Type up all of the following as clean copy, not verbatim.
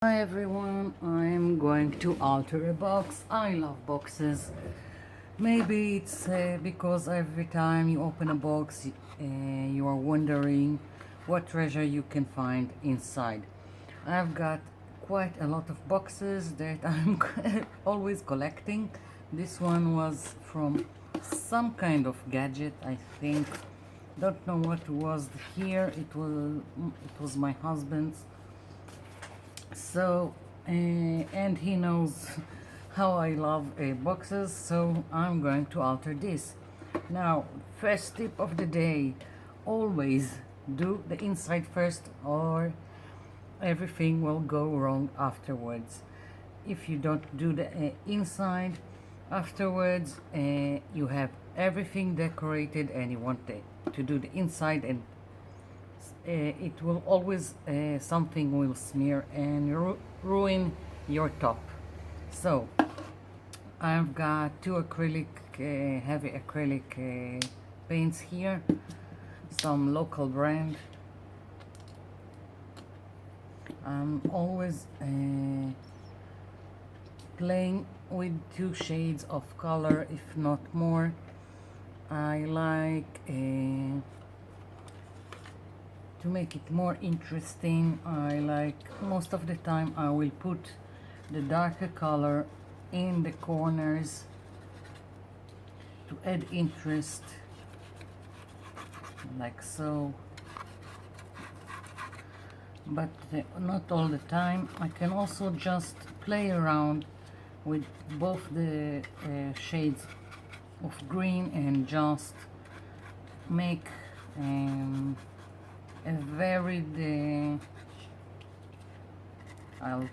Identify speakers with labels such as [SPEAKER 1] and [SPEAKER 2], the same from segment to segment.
[SPEAKER 1] Hi everyone, I'm going to alter a box. I love boxes. Maybe it's because every time you open a box, you are wondering what treasure you can find inside. I've got quite a lot of boxes that I'm always collecting. This one was from some kind of gadget, I think. Don't know what was here. It was my husband's. So and he knows how I love boxes, so I'm going to alter this. Now, first tip of the day: always do the inside first, or everything will go wrong afterwards. If you don't do the inside afterwards, you have everything decorated and you want to do the inside, and it will always something will smear and ruin your top. So I've got two acrylic heavy acrylic paints here, some local brand. I'm always playing with two shades of color, if not more. I like to make it more interesting. I like most of the time I will put the darker color in the corners to add interest, like so, but not all the time. I can also just play around with both the shades of green and just make a varied I'll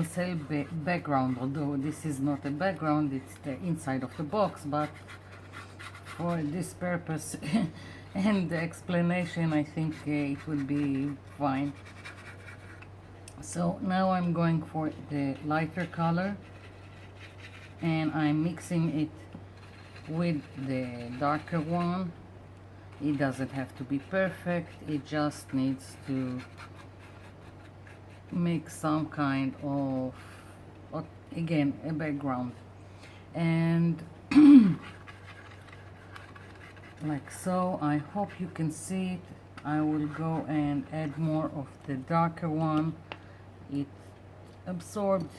[SPEAKER 1] say background, although this is not a background, it's the inside of the box, but for this purpose and the explanation I think it would be fine. So now I'm going for the lighter color and I'm mixing it with the darker one. It doesn't have to be perfect, it just needs to make some kind of, again, a background. And like so, I hope you can see it. I will go and add more of the darker one. It absorbed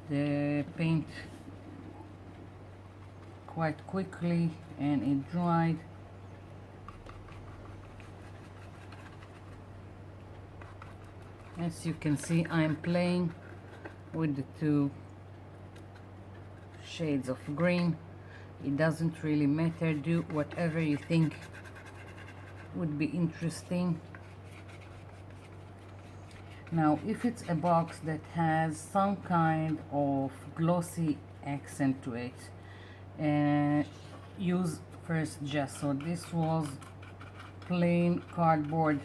[SPEAKER 1] the paint quite quickly and it dried. As you can see, I'm playing with the two shades of green. It doesn't really matter, do whatever you think would be interesting. Now, if it's a box that has some kind of glossy accent to it, use first gesso. This was plain cardboard,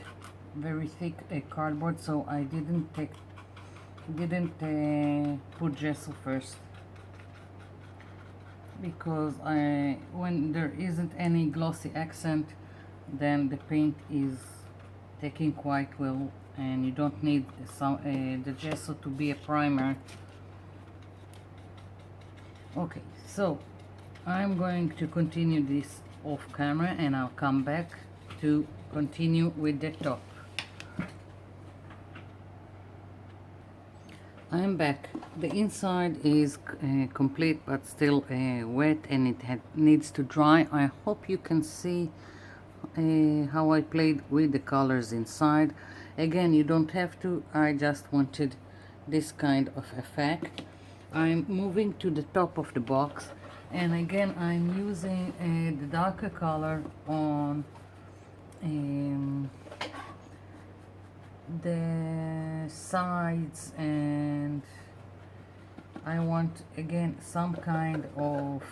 [SPEAKER 1] very thick cardboard, so I didn't put gesso first, because when there isn't any glossy accent, then the paint is taking quite well and you don't need the gesso to be a primer. Okay, so I'm going to continue this off camera and I'll come back to continue with the top. I'm back. The inside is complete but still wet and it needs to dry. I hope you can see how I played with the colors inside. Again, you don't have to, I just wanted this kind of effect. I'm moving to the top of the box and again I'm using the darker color on the sides, and I want again some kind of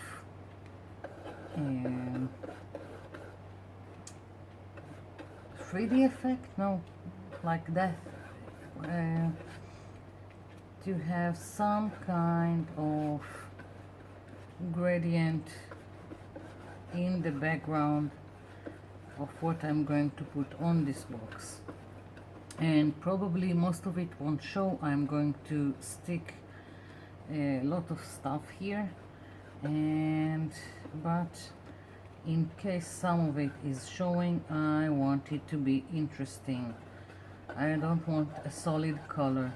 [SPEAKER 1] 3D effect, no, like that, to have some kind of gradient in the background of what I'm going to put on this box. and probably most of it won't show. I'm going to stick a lot of stuff here, and but in case some of it is showing, I want it to be interesting. I don't want a solid color.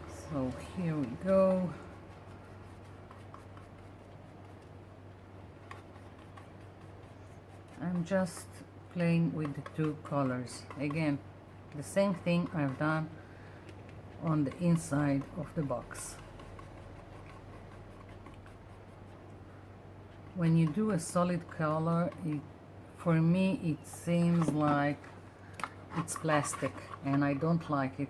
[SPEAKER 1] So here we go. I'm just playing with the two colors. Again, the same thing I've done on the inside of the box. When you do a solid color, for me it seems like it's plastic, and I don't like it.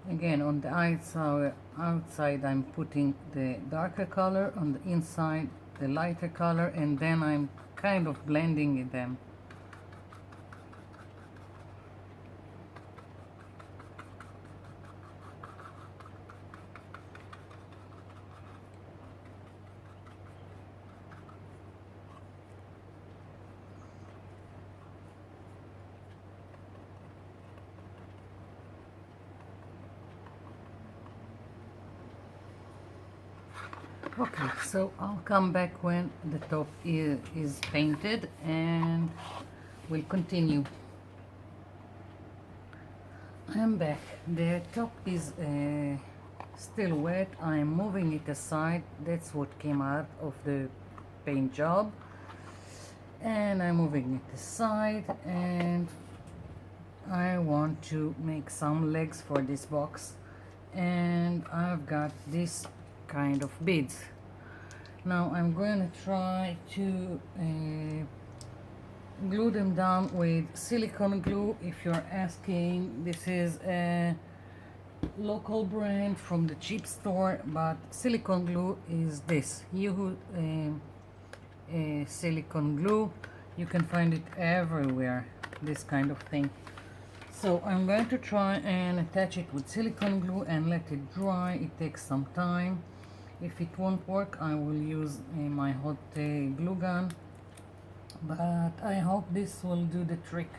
[SPEAKER 1] Again, on the outside I'm putting the darker color, on the inside the lighter color, and then I'm kind of blending them. Okay, so I'll come back when the top is painted and we'll continue. I'm back. The top is still wet. I'm moving it aside. That's what came out of the paint job. And I'm moving it aside, and I want to make some legs for this box, and I've got this kind of beads. Now I'm going to try to glue them down with silicone glue. If you're asking, this is a local brand from the cheap store, but silicone glue is this silicone glue. You can find it everywhere, this kind of thing. So I'm going to try and attach it with silicone glue and let it dry. It takes some time. If it won't work, I will use my hot glue gun, but I hope this will do the trick.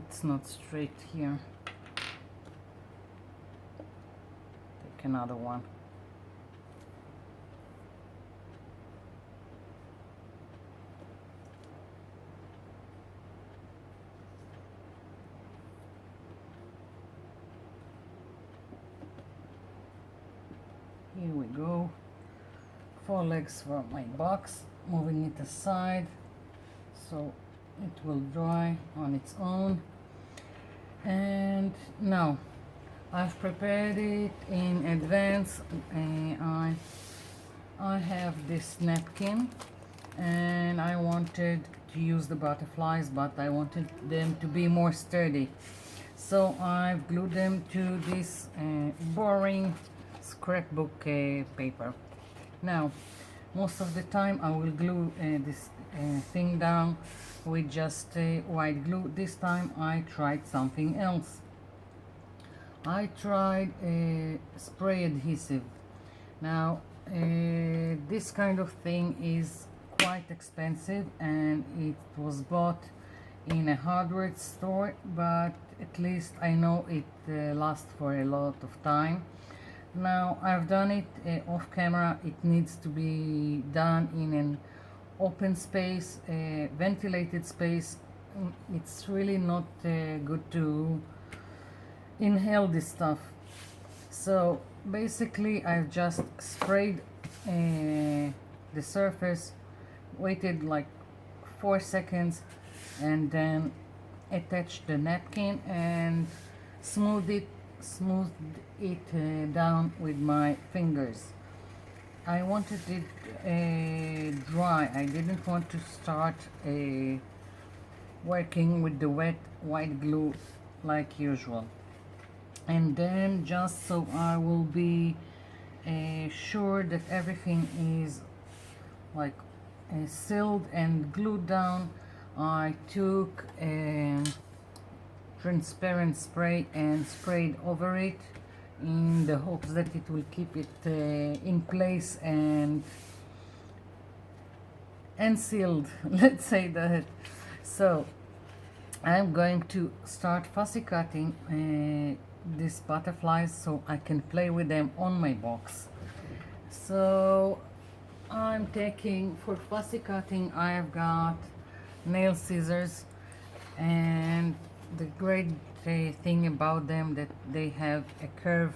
[SPEAKER 1] It's not straight here. Take another one. Here we go. 4 legs for my box. Moving it aside so it will dry on its own. And now I've prepared it in advance. I have this napkin, and I wanted to use the butterflies, but I wanted them to be more sturdy, so I've glued them to this boring scrapbook paper. Now most of the time I will glue this thing down with just white glue. This time I tried something else. I tried spray adhesive. Now this kind of thing is quite expensive, and it was bought in a hardware store, but at least I know it lasts for a lot of time. Now I've done it off camera. It needs to be done in an open space, ventilated space. It's really not good to inhale this stuff. So basically I've just sprayed the surface, waited like 4 seconds, and then attached the napkin and smoothed it smoothed it down with my fingers. I wanted it dry. I didn't want to start working with the wet white glue like usual. And then, just so I will be sure that everything is like sealed and glued down, I took a transparent spray and sprayed over it in the hopes that it will keep it in place and sealed. Let's say that. So I'm going to start fussy cutting these butterflies so I can play with them on my box. So I'm taking, for fussy cutting, I have got nail scissors, and the great thing about them that they have a curve,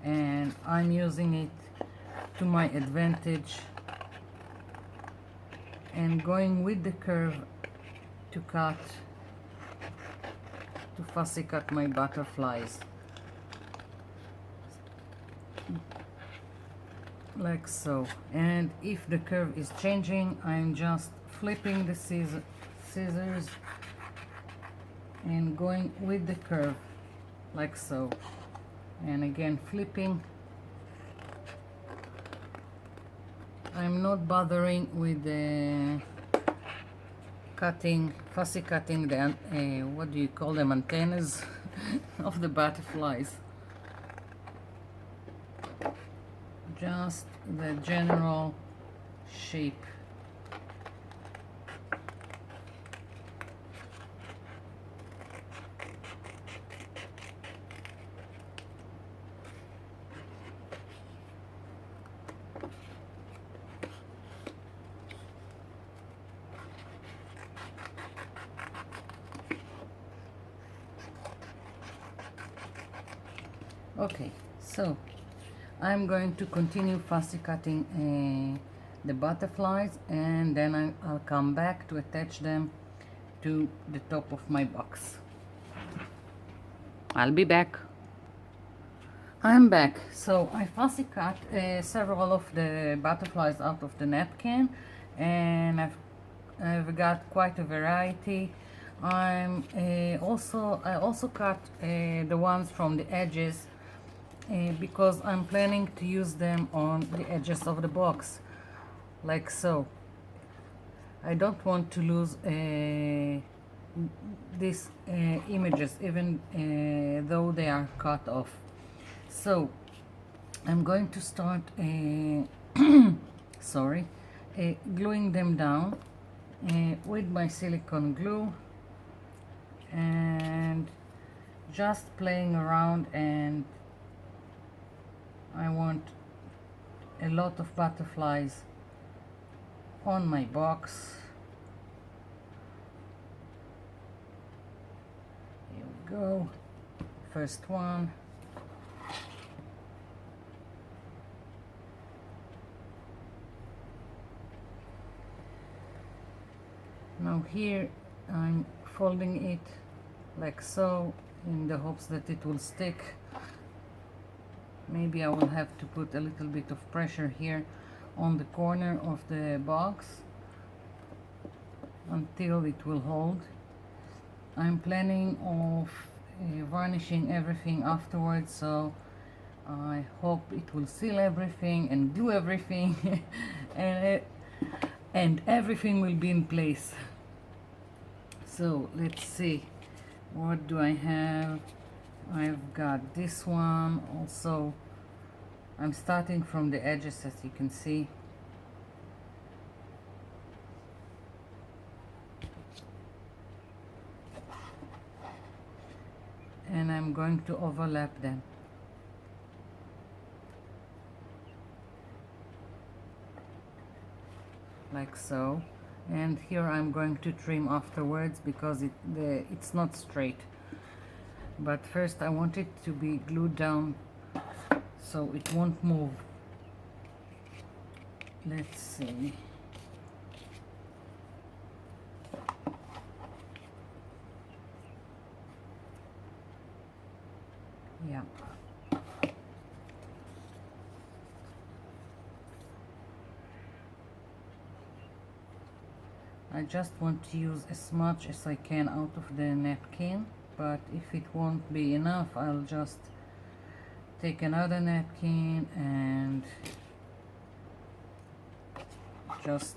[SPEAKER 1] and I'm using it to my advantage and going with the curve to fussy cut my butterflies like so. And if the curve is changing, I'm just flipping the scissors and going with the curve like so, and again flipping. I'm not bothering with the fussy cutting the what do you call them, antennas of the butterflies. Just the general shape. Okay, so I'm going to continue fussy cutting the butterflies, and then I'll come back to attach them to the top of my box. I'll be back. I'm back. So I fussy cut several of the butterflies out of the napkin, and I've got quite a variety. I also cut the ones from the edges because I'm planning to use them on the edges of the box, like so. I don't want to lose these images, even though they are cut off. So I'm going to start gluing them down with my silicone glue, and just playing around, and I want a lot of butterflies on my box. Here we go. First one. Now here I'm folding it like so in the hopes that it will stick. Maybe I will have to put a little bit of pressure here on the corner of the box until it will hold. I'm planning of varnishing everything afterwards, so I hope it will seal everything and glue everything and everything will be in place. So let's see, what do I have? I've got this one also. I'm starting from the edges, as you can see. And I'm going to overlap them. Like so. And here I'm going to trim afterwards because it's not straight. But first I want it to be glued down so it won't move. Let's see. Yeah, I just want to use as much as I can out of the napkin, but if it won't be enough, I'll just take another napkin and just